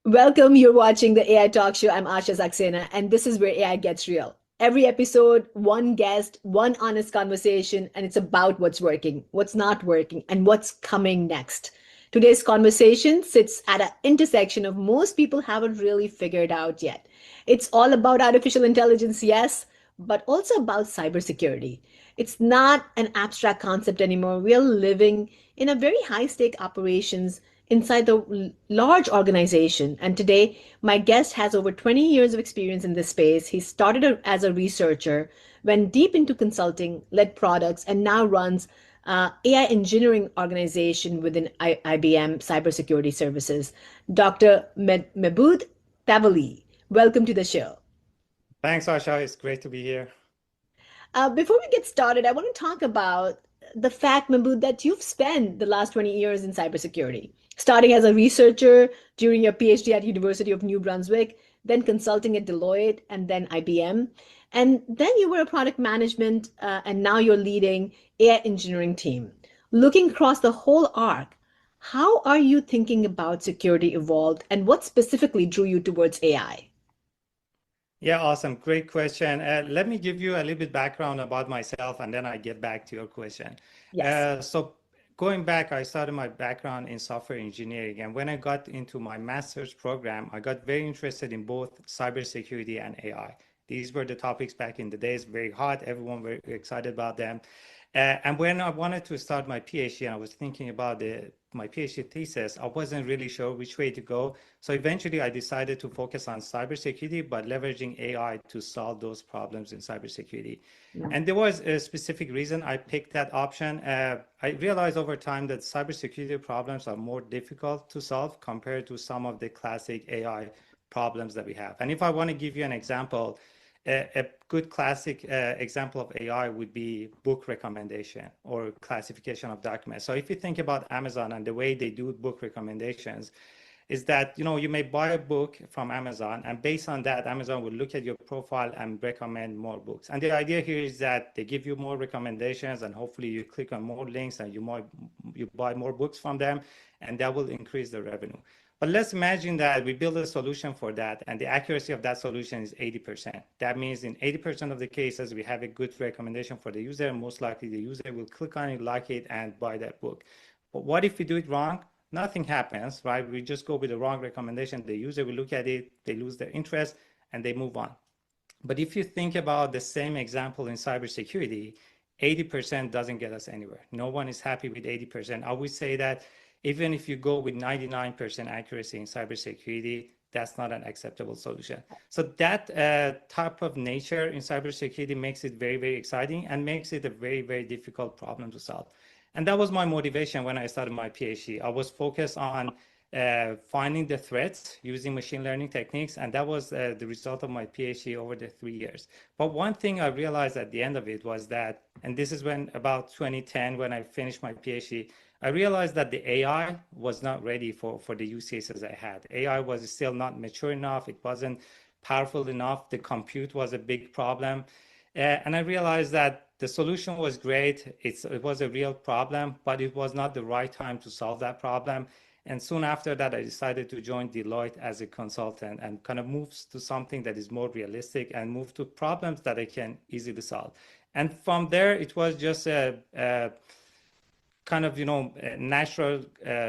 Welcome. You're watching the AI Talk Show. I'm Asha Saxena, and this is where AI gets real. Every episode, one guest, one honest conversation, and it's about what's working, what's not working, and what's coming next. Today's conversation sits at an intersection of most people haven't really figured out yet. It's all about artificial intelligence, yes, but also about cybersecurity. It's not an abstract concept anymore. We are living in a very high stake operations inside the large organization. And today, my guest has over 20 years of experience in this space. He started as a researcher, went deep into consulting, led products, and now runs AI engineering organization within IBM Cybersecurity Services. Dr. Mahbod Tavallaee, welcome to the show. Thanks, Asha. It's great to be here. Before we get started, I want to talk about the fact, Mahbod, that you've spent the last 20 years in cybersecurity, starting as a researcher during your PhD at University of New Brunswick, then consulting at Deloitte, and then IBM. And then you were a product management, and now you're leading AI engineering team. Looking across the whole arc, how are you thinking about security evolved, and what specifically drew you towards AI? Yeah, awesome. Great question. Let me give you a little bit background about myself, and then I get back to your question. Yes. So going back, I started my background in software engineering. And when I got into my master's program, I got very interested in both cybersecurity and AI. These were the topics back in the days, very hot. Everyone very excited about them. And when I wanted to start my PhD, and I was thinking about my PhD thesis, I wasn't really sure which way to go. So eventually I decided to focus on cybersecurity, but leveraging AI to solve those problems in cybersecurity. And there was a specific reason I picked that option. I realized over time that cybersecurity problems are more difficult to solve compared to some of the classic AI problems that we have. And if I want to give you an example, a good classic example of AI would be book recommendation or classification of documents. So if you think about Amazon and the way they do book recommendations, is that you may buy a book from Amazon, and based on that, Amazon will look at your profile and recommend more books. And the idea here is that they give you more recommendations, and hopefully you click on more links and you buy more books from them, and that will increase the revenue. But let's imagine that we build a solution for that, and the accuracy of that solution is 80%. That means in 80% of the cases, we have a good recommendation for the user, and most likely the user will click on it, like it, and buy that book. But what if we do it wrong? Nothing happens, right? We just go with the wrong recommendation. The user will look at it, they lose their interest, and they move on. But if you think about the same example in cybersecurity, 80% doesn't get us anywhere. No one is happy with 80%. I would say that even if you go with 99% accuracy in cybersecurity, that's not an acceptable solution. So that type of nature in cybersecurity makes it very, very exciting and makes it a very, very difficult problem to solve. And that was my motivation when I started my PhD. I was focused on finding the threats using machine learning techniques. And that was the result of my PhD over the 3 years. But one thing I realized at the end of it was that, and this is when about 2010, when I finished my PhD, I realized that the AI was not ready for the use cases I had. AI was still not mature enough. It wasn't powerful enough. The compute was a big problem. And I realized that the solution was great. It was a real problem, but it was not the right time to solve that problem. And soon after that, I decided to join Deloitte as a consultant and kind of move to something that is more realistic and move to problems that I can easily solve. And from there, it was just a kind of, a natural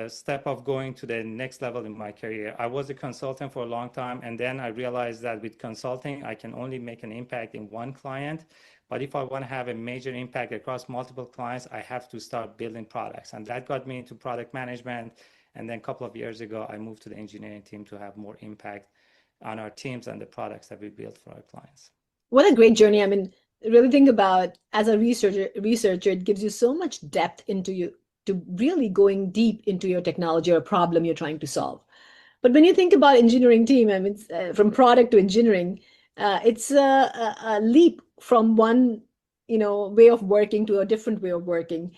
step of going to the next level in my career. I was a consultant for a long time, and then I realized that with consulting, I can only make an impact in one client. But if I want to have a major impact across multiple clients, I have to start building products. And that got me into product management. And then a couple of years ago, I moved to the engineering team to have more impact on our teams and the products that we build for our clients. What a great journey. I mean, really think about as a researcher, it gives you so much depth into you to really going deep into your technology or problem you're trying to solve. But when you think about engineering team, I mean, from product to engineering, it's a leap from one, way of working to a different way of working.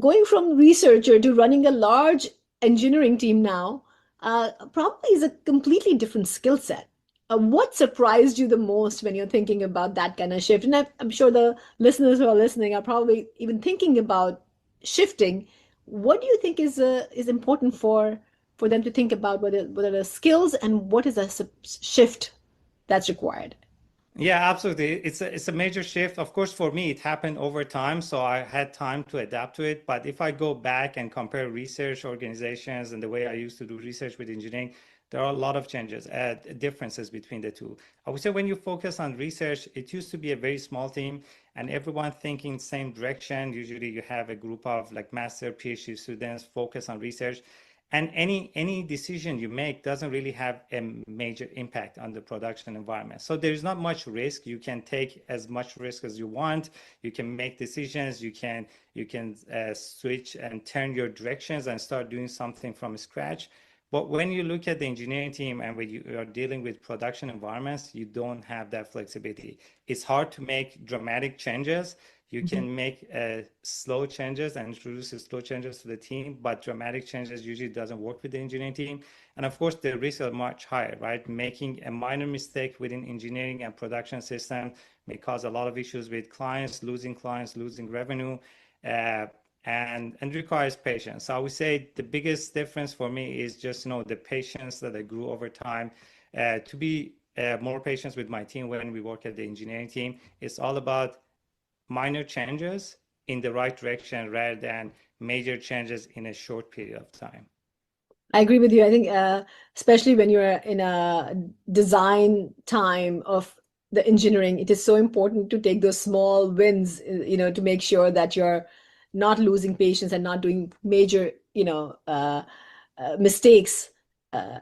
Going from researcher to running a large engineering team now, probably is a completely different skill set. What surprised you the most when you're thinking about that kind of shift? And I'm sure the listeners who are listening are probably even thinking about shifting. What do you think is important for for them to think about what are the skills and what is the shift that's required? Yeah, absolutely. It's a major shift. Of course, for me, it happened over time, so I had time to adapt to it. But if I go back and compare research organizations and the way I used to do research with engineering, there are a lot of changes, differences between the two. I would say when you focus on research, it used to be a very small team and everyone thinking same direction. Usually you have a group of like master PhD students focus on research. And any decision you make doesn't really have a major impact on the production environment. So there's not much risk. You can take as much risk as you want. You can make decisions. You can switch and turn your directions and start doing something from scratch. But when you look at the engineering team and when you are dealing with production environments, you don't have that flexibility. It's hard to make dramatic changes. You Mhm. can make slow changes and introduce slow changes to the team, but dramatic changes usually doesn't work with the engineering team. And of course, the risks are much higher, right? Making a minor mistake within engineering and production system may cause a lot of issues with clients, losing revenue, uh, and requires patience. So I would say the biggest difference for me is just the patience that I grew over time. To be more patient with my team when we work at the engineering team, it's all about minor changes in the right direction rather than major changes in a short period of time. I agree with you. I think, especially when you're in a design time of the engineering, it is so important to take those small wins, to make sure that you're not losing patience and not doing major, mistakes.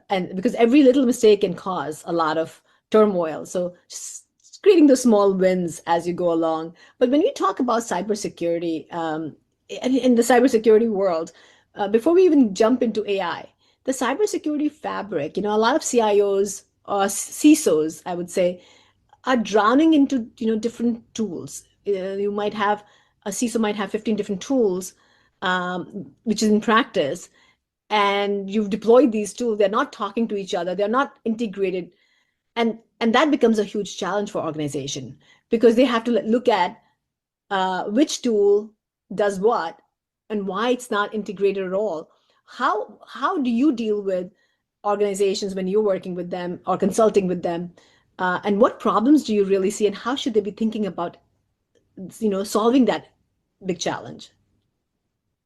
And because every little mistake can cause a lot of turmoil. So just creating those small wins as you go along. But when we talk about cybersecurity, in the cybersecurity world, before we even jump into AI, the cybersecurity fabric, a lot of CIOs or CISOs, I would say, are drowning into, different tools. You might have a CISO might have 15 different tools, which is in practice, and you've deployed these tools. They're not talking to each other. They're not integrated, and that becomes a huge challenge for organization because they have to look at which tool does what and why it's not integrated at all. How do you deal with organizations when you're working with them or consulting with them, and what problems do you really see, and how should they be thinking about solving that big challenge?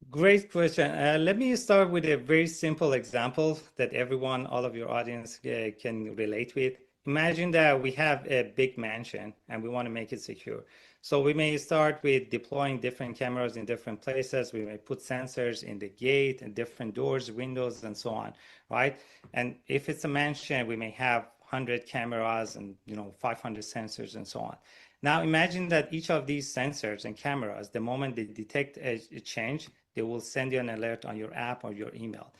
Great question. Let me start with a very simple example that everyone, all of your audience can relate with. Imagine that we have a big mansion and we want to make it secure. So we may start with deploying different cameras in different places. We may put sensors in the gate and different doors, windows, and so on, right? And if it's a mansion, we may have 100 cameras and 500 sensors and so on. Now imagine that each of these sensors and cameras, the moment they detect a change, they will send you an alert on your app or your email.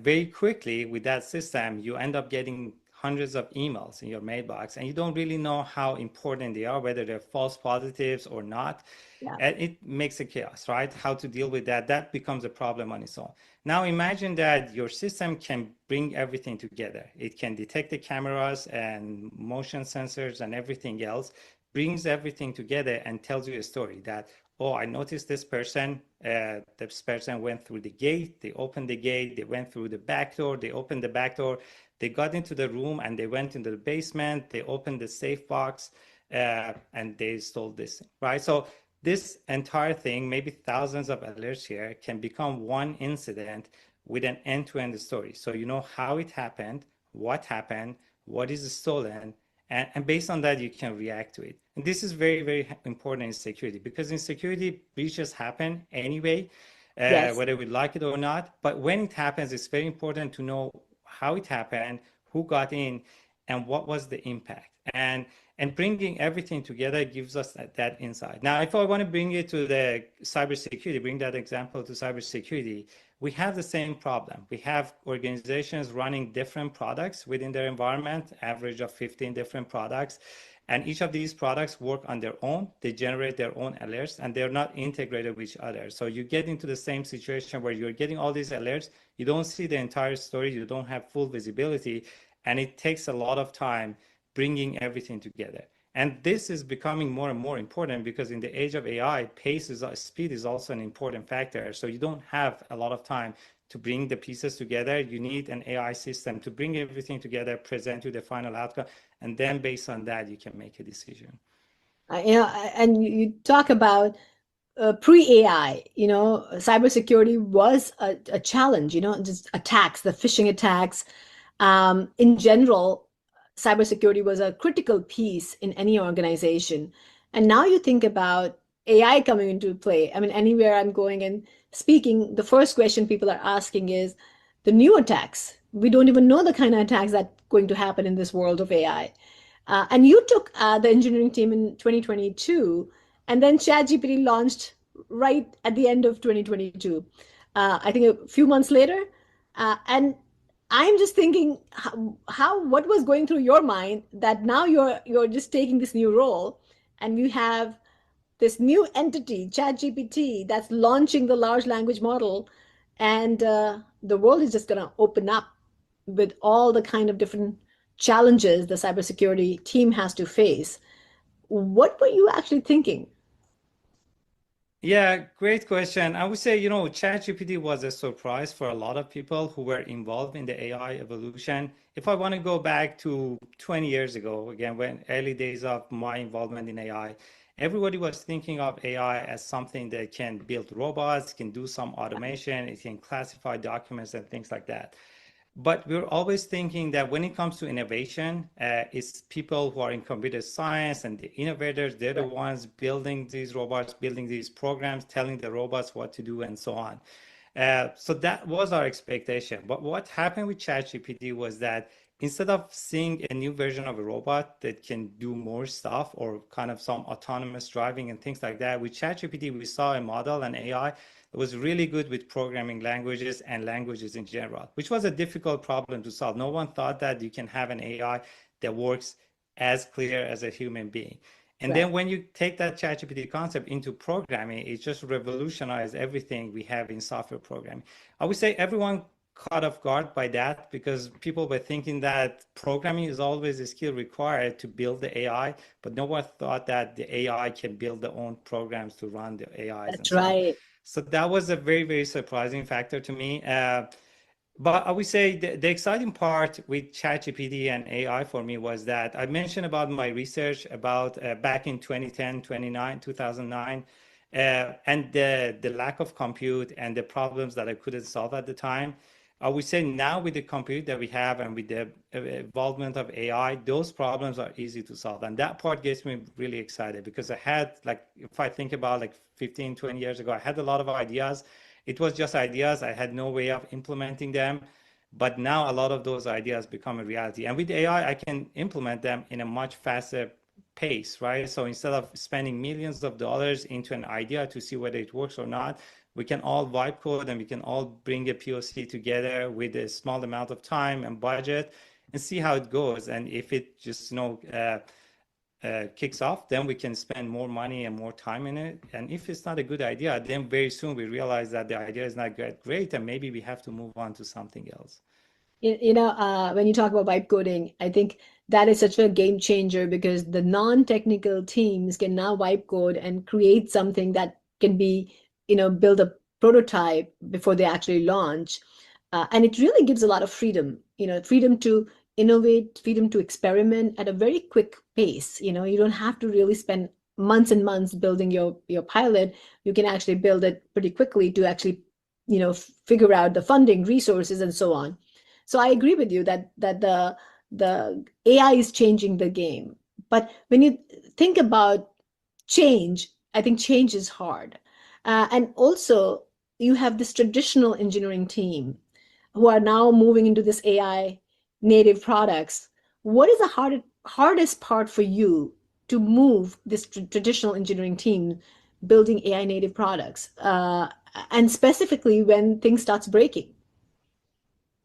Very quickly with that system, you end up getting hundreds of emails in your mailbox and you don't really know how important they are, whether they're false positives or not. Yeah. And it makes a chaos, right? How to deal with that, that becomes a problem on its own. Now imagine that your system can bring everything together. It can detect the cameras and motion sensors and everything else, brings everything together and tells you a story that, oh, I noticed this person went through the gate, they opened the gate, they went through the back door, they opened the back door, they got into the room and they went into the basement, they opened the safe box, and they stole this, right? So this entire thing, maybe thousands of alerts here, can become one incident with an end-to-end story. So you know how it happened, what is stolen, and based on that, you can react to it. And this is very, very important in security because in security, breaches happen anyway, Yes. whether we like it or not. But when it happens, it's very important to know how it happened, who got in, and what was the impact. And bringing everything together gives us that insight. Now, if I want to bring it to the cybersecurity, bring that example to cybersecurity, we have the same problem. We have organizations running different products within their environment, average of 15 different products. And each of these products work on their own. They generate their own alerts and they're not integrated with each other. So you get into the same situation where you're getting all these alerts. You don't see the entire story. You don't have full visibility. And it takes a lot of time bringing everything together. And this is becoming more and more important because in the age of AI, speed is also an important factor. So you don't have a lot of time to bring the pieces together. You need an AI system to bring everything together, present you the final outcome, and then based on that, you can make a decision. And you talk about pre-AI, cybersecurity was a challenge, just attacks, the phishing attacks. In general, cybersecurity was a critical piece in any organization. And now you think about AI coming into play. I mean, anywhere I'm going and speaking, the first question people are asking is the new attacks. We don't even know the kind of attacks that are going to happen in this world of AI. And you took the engineering team in 2022, and then ChatGPT launched right at the end of 2022. I think a few months later. And I'm just thinking what was going through your mind that now you're just taking this new role, and you have this new entity, ChatGPT, that's launching the large language model, and the world is just going to open up with all the kind of different challenges the cybersecurity team has to face. What were you actually thinking? Yeah, great question. I would say, ChatGPT was a surprise for a lot of people who were involved in the AI evolution. If I want to go back to 20 years ago, again, when early days of my involvement in AI, everybody was thinking of AI as something that can build robots, can do some automation, it can classify documents and things like that. But we're always thinking that when it comes to innovation, it's people who are in computer science and the innovators, they're the ones building these robots, building these programs, telling the robots what to do, and so on. So that was our expectation. But what happened with ChatGPT was that instead of seeing a new version of a robot that can do more stuff or kind of some autonomous driving and things like that, with ChatGPT, we saw a model, an AI, it was really good with programming languages and languages in general, which was a difficult problem to solve. No one thought that you can have an AI that works as clear as a human being. And then when you take that ChatGPT concept into programming, it just revolutionized everything we have in software programming. I would say everyone caught off guard by that because people were thinking that programming is always a skill required to build the AI, but no one thought that the AI can build their own programs to run the AIs and That's so on. right. So that was a very, very surprising factor to me. But I would say the exciting part with ChatGPT and AI for me was that I mentioned about my research about back in 2010, 2009, and the lack of compute and the problems that I couldn't solve at the time. I would say now with the compute that we have and with the involvement of AI, those problems are easy to solve. And that part gets me really excited because I had, like, if I think about like 15, 20 years ago, I had a lot of ideas. It was just ideas. I had no way of implementing them. But now a lot of those ideas become a reality. And with AI, I can implement them in a much faster pace, right? So instead of spending millions of dollars into an idea to see whether it works or not, we can all vibe code and we can all bring a POC together with a small amount of time and budget and see how it goes. And if it just, kicks off, then we can spend more money and more time in it. And if it's not a good idea, then very soon we realize that the idea is not great and maybe we have to move on to something else. When you talk about vibe coding, I think that is such a game changer because the non-technical teams can now vibe code and create something that can be, build a prototype before they actually launch. And it really gives a lot of freedom, freedom to innovate, freedom to experiment at a very quick pace. You don't have to really spend months and months building your pilot. You can actually build it pretty quickly to actually, figure out the funding, resources, and so on. So I agree with you that the AI is changing the game. But when you think about change, I think change is hard. And also, you have this traditional engineering team who are now moving into this AI native products. What is the hardest part for you to move this traditional engineering team building AI native products, and specifically when things starts breaking?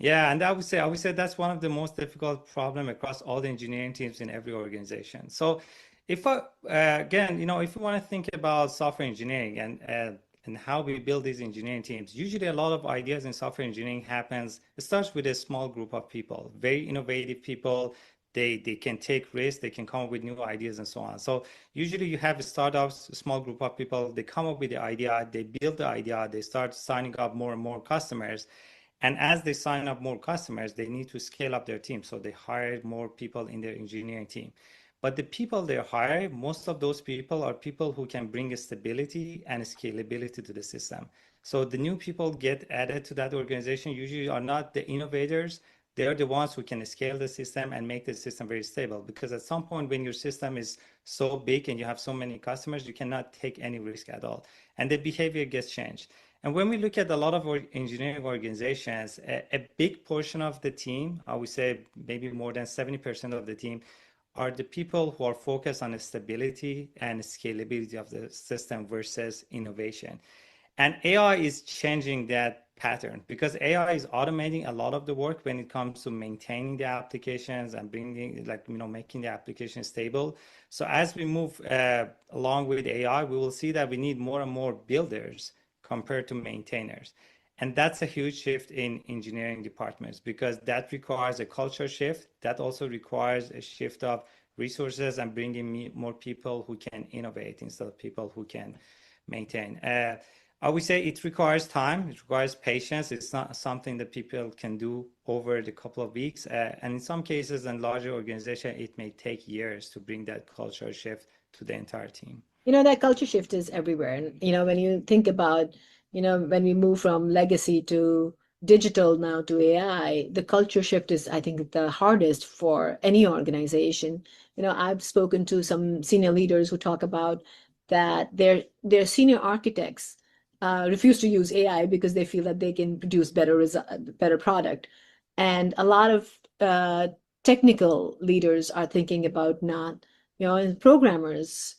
Yeah, and I would say that's one of the most difficult problem across all the engineering teams in every organization. So if I again, if you want to think about software engineering and how we build these engineering teams, usually a lot of ideas in software engineering happens. It starts with a small group of people, very innovative people. They can take risks, they can come up with new ideas and so on. So usually you have startups, a small group of people, they come up with the idea, they build the idea, they start signing up more and more customers. And as they sign up more customers, they need to scale up their team. So they hire more people in their engineering team. But the people they hire, most of those people are people who can bring stability and scalability to the system. So the new people get added to that organization usually are not the innovators. They're the ones who can scale the system and make the system very stable. Because at some point, when your system is so big and you have so many customers, you cannot take any risk at all. And the behavior gets changed. And when we look at a lot of engineering organizations, a big portion of the team, I would say maybe more than 70% of the team, are the people who are focused on the stability and scalability of the system versus innovation. And AI is changing that pattern because AI is automating a lot of the work when it comes to maintaining the applications and bringing, making the application stable. So as we move along with AI, we will see that we need more and more builders compared to maintainers. And that's a huge shift in engineering departments because that requires a culture shift. That also requires a shift of resources and bringing more people who can innovate instead of people who can maintain. I would say it requires time, it requires patience. It's not something that people can do over the couple of weeks. And in some cases, in larger organizations, it may take years to bring that culture shift to the entire team. That culture shift is everywhere. And, when you think about, when we move from legacy to digital now to AI, the culture shift is, I think, the hardest for any organization. I've spoken to some senior leaders who talk about that their senior architects refuse to use AI because they feel that they can produce better product. And a lot of technical leaders are thinking about not and programmers,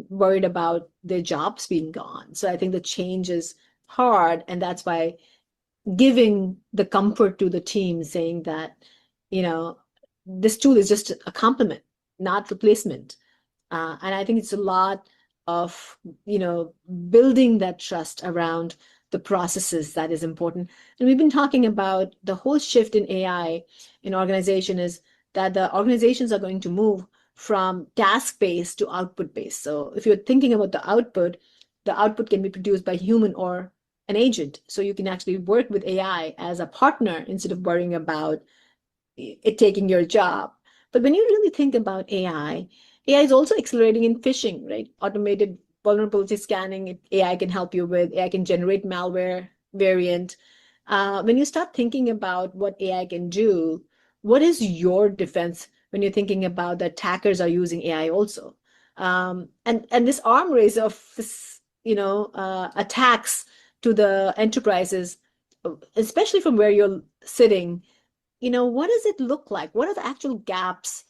worried about their jobs being gone. So I think the change is hard. And that's why giving the comfort to the team, saying that, this tool is just a complement, not replacement. And I think it's a lot of, building that trust around the processes that is important. And we've been talking about the whole shift in AI in organization is that the organizations are going to move from task-based to output-based. So if you're thinking about the output can be produced by human or an agent. So you can actually work with AI as a partner instead of worrying about it taking your job. But when you really think about AI is also accelerating in phishing, right? Automated vulnerability scanning, AI can help you with, AI can generate malware variant. When you start thinking about what AI can do, what is your defense when you're thinking about the attackers are using AI also? And this arm race of this, attacks to the enterprises, especially from where you're sitting, what does it look like? What are the actual gaps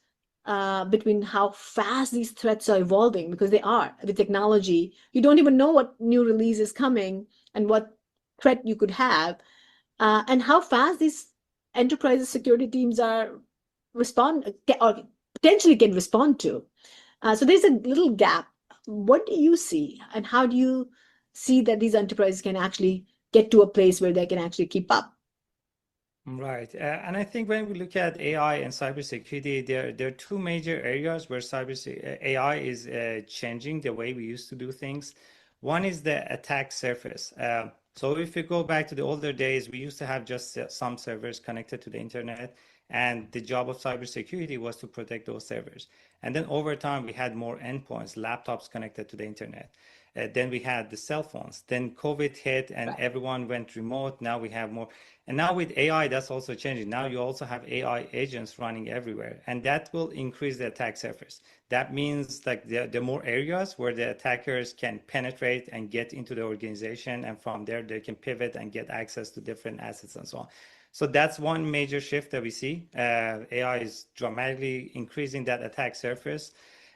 between how fast these threats are evolving? Because they are, the technology, you don't even know what new release is coming and what threat you could have, and how fast these enterprise security teams are respond or potentially can respond to. So there's a little gap. What do you see, and how do you see that these enterprises can actually get to a place where they can actually keep up? Right. And I think when we look at AI and cybersecurity, there are two major areas where AI is changing the way we used to do things. One is the attack surface. So if you go back to the older days, we used to have just some servers connected to the internet, and the job of cybersecurity was to protect those servers. And then over time, we had more endpoints, laptops connected to the internet. Then we had the cell phones. Then COVID hit and everyone went remote. Now we have more. And now with AI, that's also changing. Now you also have AI agents running everywhere, and that will increase the attack surface. That means like there are more areas where the attackers can penetrate and get into the organization, and from there they can pivot and get access to different assets and so on. So that's one major shift that we see. AI is dramatically increasing that attack surface.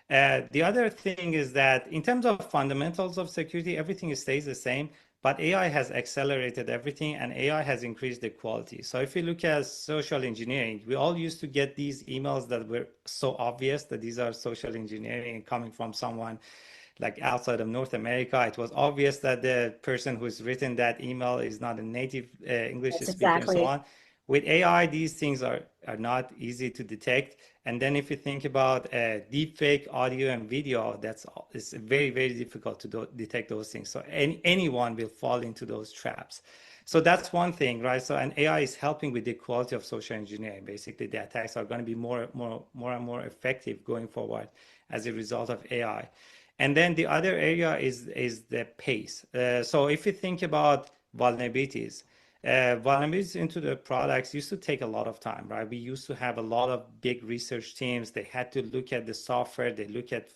The other thing is that in terms of fundamentals of security, everything stays the same, but AI has accelerated everything and AI has increased the quality. So if you look at social engineering, we all used to get these emails that were so obvious that these are social engineering coming from someone like outside of North America. It was obvious that the person who's written that email is not a native English That's speaker and so exactly. on. With AI, these things are not easy to detect. And then if you think about deepfake audio and video, it's very, very difficult to detect those things. So anyone will fall into those traps. So that's one thing, right? So and AI is helping with the quality of social engineering. Basically, the attacks are going to be more and more effective going forward as a result of AI. And then the other area is the pace. So if you think about vulnerabilities, vulnerabilities into the products used to take a lot of time, right? We used to have a lot of big research teams. They had to look at the software. They look at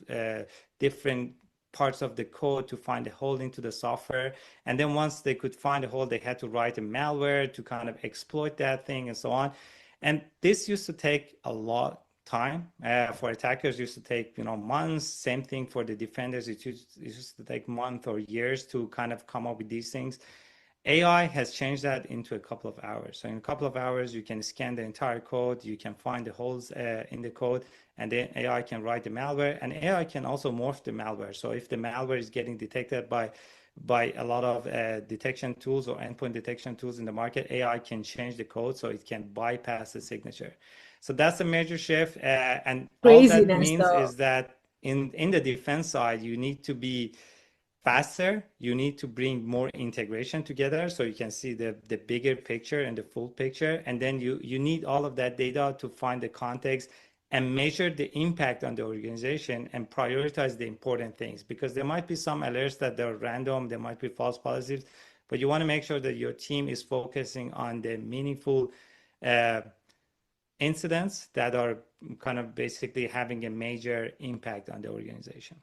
different parts of the code to find a hole into the software. And then once they could find a hole, they had to write a malware to kind of exploit that thing and so on. And this used to take a lot time. For attackers, used to take months. Same thing for the defenders. It used to take months or years to kind of come up with these things. AI has changed that into a couple of hours. So in a couple of hours, you can scan the entire code, you can find the holes in the code, and then AI can write the malware, and AI can also morph the malware. So if the malware is getting detected by a lot of detection tools or endpoint detection tools in the market, AI can change the code so it can bypass the signature. So that's a major shift, and all that Craziness, means though. is that in the defense side, you need to be faster. You need to bring more integration together so you can see the bigger picture and the full picture. And then you need all of that data to find the context and measure the impact on the organization and prioritize the important things, because there might be some alerts that they're random, there might be false positives, but you want to make sure that your team is focusing on the meaningful incidents that are kind of basically having a major impact on the organization.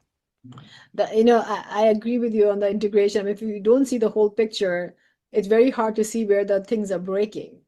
I agree with you on the integration. If you don't see the whole picture, it's very hard to see where the things are breaking,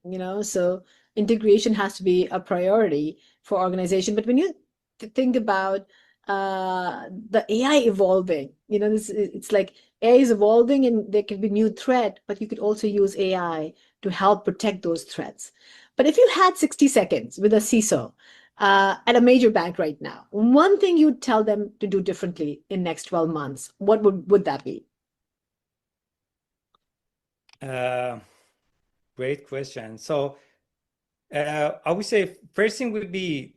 So integration has to be a priority for organization. But when you think about the AI evolving, it's like AI is evolving and there can be new threat, but you could also use AI to help protect those threats. But if you had 60 seconds with a CISO, at a major bank right now, one thing you'd tell them to do differently in next 12 months, what would that be? Great question. So I would say first thing would be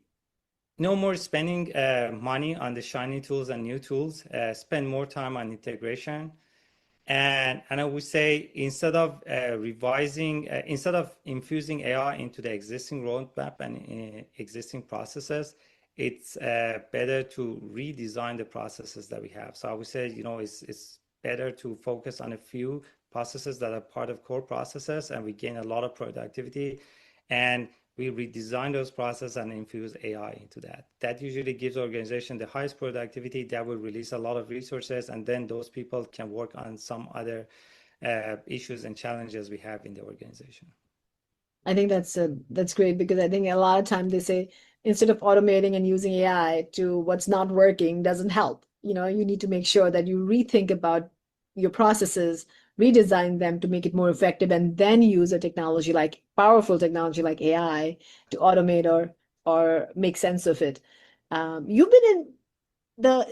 no more spending money on the shiny tools and new tools. Spend more time on integration. And I would say instead of instead of infusing AI into the existing roadmap and existing processes, it's better to redesign the processes that we have. So I would say, it's better to focus on a few processes that are part of core processes, and we gain a lot of productivity. And we redesign those processes and infuse AI into that. That usually gives organization the highest productivity. That will release a lot of resources, and then those people can work on some other issues and challenges we have in the organization. I think that's great, because I think a lot of time they say instead of automating and using AI to what's not working doesn't help. You need to make sure that you rethink about your processes, redesign them to make it more effective, and then use a technology like powerful technology like AI to automate or make sense of it. You've been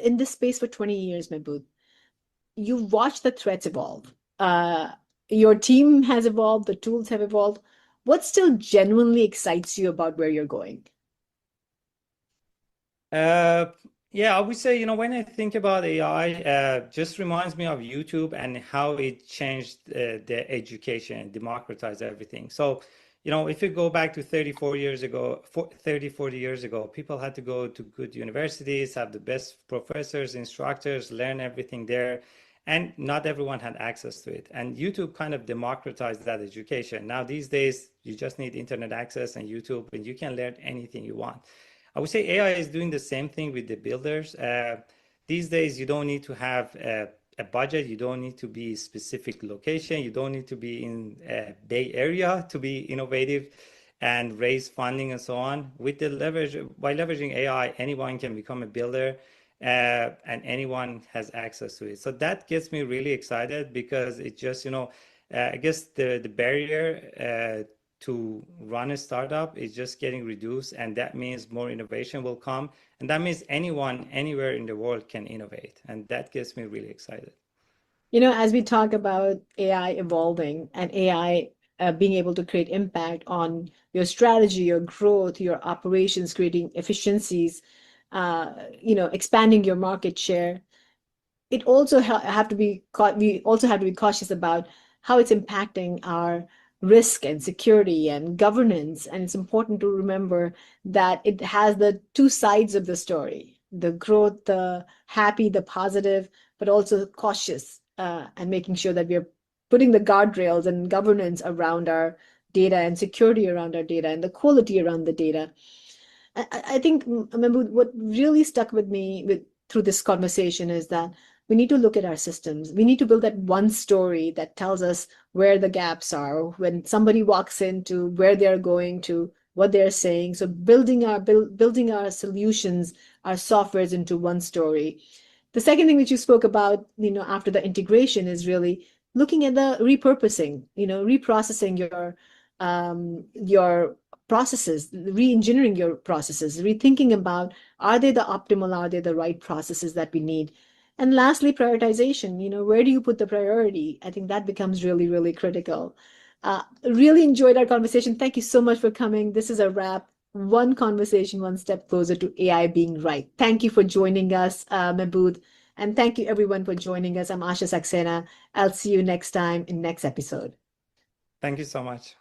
in this space for 20 years, Mahbod. You've watched the threats evolve. Uh, your team has evolved, the tools have evolved. What still genuinely excites you about where you're going? Yeah, I would say, when I think about AI, just reminds me of YouTube and how it changed the education and democratized everything. So, if you go back to 34 years ago, 30, 40 years ago, people had to go to good universities, have the best professors, instructors, learn everything there. And not everyone had access to it. And YouTube kind of democratized that education. Now, these days, you just need internet access and YouTube, and you can learn anything you want. I would say AI is doing the same thing with the builders. These days, you don't need to have a budget. You don't need to be specific location. You don't need to be in Bay Area to be innovative and raise funding and so on. By leveraging AI, anyone can become a builder, and anyone has access to it. So that gets me really excited, because it just, I guess the barrier to run a startup is just getting reduced, and that means more innovation will come, and that means anyone anywhere in the world can innovate, and that gets me really excited. As we talk about AI evolving and AI being able to create impact on your strategy, your growth, your operations, creating efficiencies, expanding your market share. It also have to be we also have to be cautious about how it's impacting our risk and security and governance. And it's important to remember that it has the two sides of the story: the growth, the happy, the positive, but also cautious, and making sure that we're putting the guardrails and governance around our data and security around our data and the quality around the data. I think, remember, what really stuck with me through this conversation is that we need to look at our systems. We need to build that one story that tells us where the gaps are when somebody walks into where they're going to, what they're saying. So building our solutions, our softwares into one story. The second thing that you spoke about, after the integration, is really looking at the repurposing, reprocessing your processes, re-engineering your processes, rethinking about, are they the optimal, are they the right processes that we need? And lastly, prioritization. Where do you put the priority? I think that becomes really, really critical. Really enjoyed our conversation. Thank you so much for coming. This is a wrap. One conversation, one step closer to AI being right. Thank you for joining us, Mahbod. And thank you everyone for joining us. I'm Asha Saxena. I'll see you next time in next episode. Thank you so much.